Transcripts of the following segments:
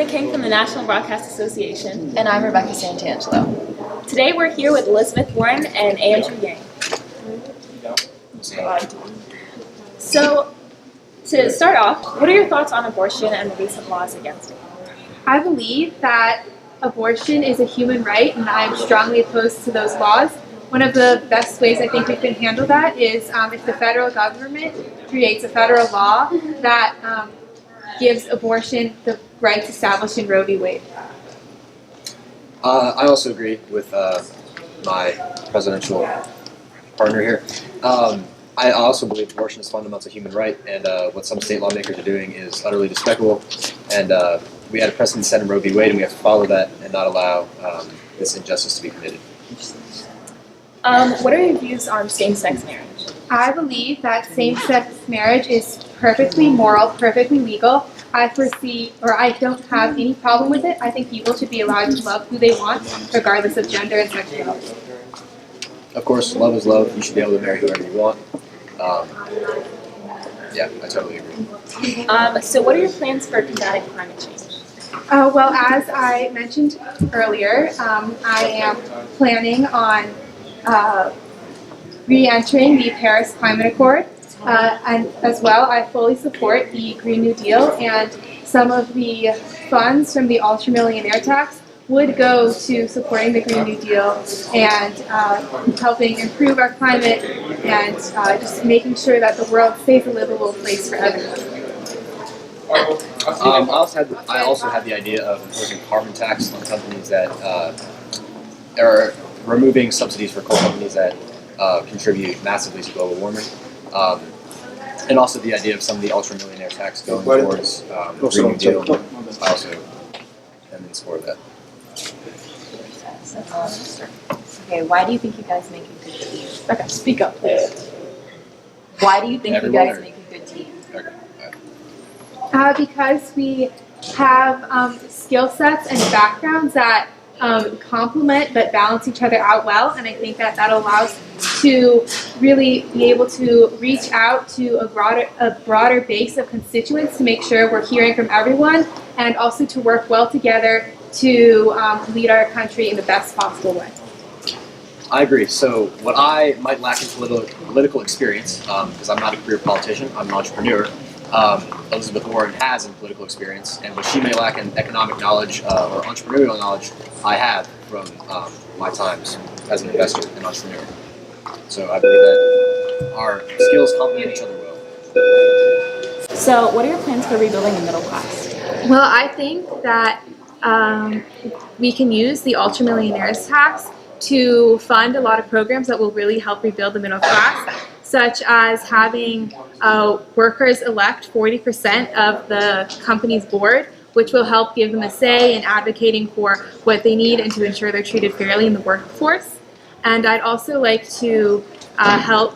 Christina King from the National Broadcast Association. And I'm Rebecca Santangelo. Today we're here with Elizabeth Warren and Andrew Yang. So, to start off, what are your thoughts on abortion and the recent laws against it? I believe that abortion is a human right, and I'm strongly opposed to those laws. One of the best ways I think we can handle that is if the federal government creates a federal law that gives abortion the rights established in Roe v. Wade. I also agree with my presidential partner here. I also believe abortion is a fundamental human right, and what some state lawmakers are doing is utterly despicable. And we had a precedent set in Roe v. Wade, and we have to follow that and not allow this injustice to be committed. What are your views on same-sex marriage? I believe that same-sex marriage is perfectly moral, perfectly legal. I don't have any problem with it. I think people should be allowed to love who they want, regardless of gender and sexuality. Of course, love is love. You should be able to marry whoever you want. Yeah, I totally agree. So what are your plans for combating climate change? Well, as I mentioned earlier, I am planning on re-entering the Paris Climate Accord, and as well, I fully support the Green New Deal, and some of the funds from the ultra-millionaire tax would go to supporting the Green New Deal and helping improve our climate and just making sure that the world stays a livable place for everyone. I also had the idea of imposing carbon tax on companies that are removing subsidies for coal companies that contribute massively to global warming. And also the idea of some of the ultra-millionaire tax going towards the Green New Deal. I also am in support of that. Okay, why do you think you guys make a good team? Okay, speak up, please. Why do you think you guys make a good team? Because we have skill sets and backgrounds that complement but balance each other out well, and I think that allows to really be able to reach out to a broader base of constituents to make sure we're hearing from everyone, and also to work well together to lead our country in the best possible way. I agree. So what I might lack in political experience, because I'm not a career politician, I'm an entrepreneur, Elizabeth Warren has in political experience, and what she may lack in economic knowledge or entrepreneurial knowledge, I have from my times as an investor and entrepreneur. So I believe that our skills complement each other well. So what are your plans for rebuilding the middle class? Well, I think that we can use the ultra-millionaires tax to fund a lot of programs that will really help rebuild the middle class, such as having workers elect 40% of the company's board, which will help give them a say in advocating for what they need and to ensure they're treated fairly in the workforce. And I'd also like to help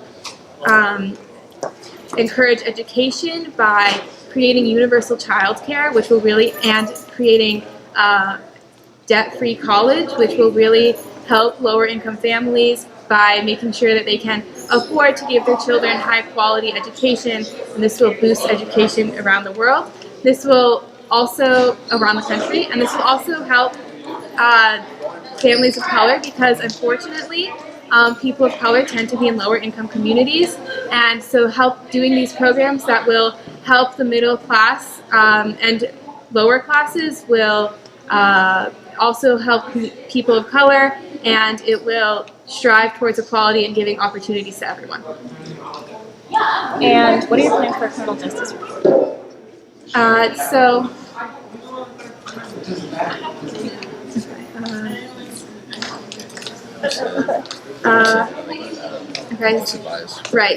encourage education by creating universal childcare, which will really, and creating debt-free college, which will really help lower-income families by making sure that they can afford to give their children high-quality education, and this will boost education around the world. This will also, around the country, and this will also help families of color, because unfortunately, people of color tend to be in lower-income communities, and so doing these programs that will help the middle class and lower classes will also help people of color, and it will strive towards equality and giving opportunities to everyone. And what are your plans for criminal justice reform?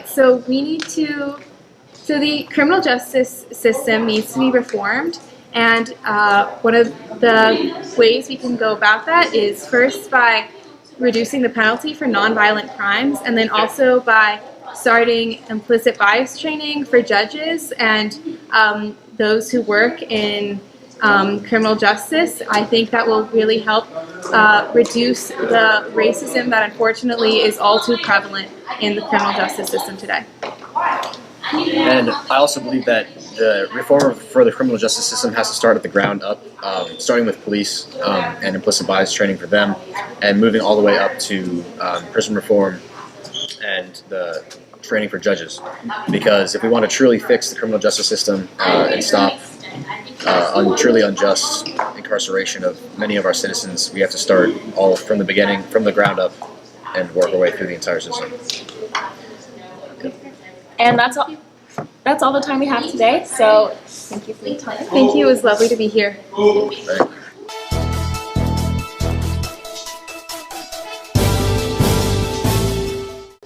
So we need to, the criminal justice system needs to be reformed, and one of the ways we can go about that is first by reducing the penalty for nonviolent crimes, and then also by starting implicit bias training for judges and those who work in criminal justice. I think that will really help reduce the racism that unfortunately is all too prevalent in the criminal justice system today. And I also believe that the reform for the criminal justice system has to start at the ground up, starting with police and implicit bias training for them, and moving all the way up to prison reform and the training for judges. Because if we want to truly fix the criminal justice system and stop truly unjust incarceration of many of our citizens, we have to start all from the beginning, from the ground up, and work our way through the entire system. And that's all. That's all the time we have today. So thank you for your time. Thank you. It was lovely to be here. Right?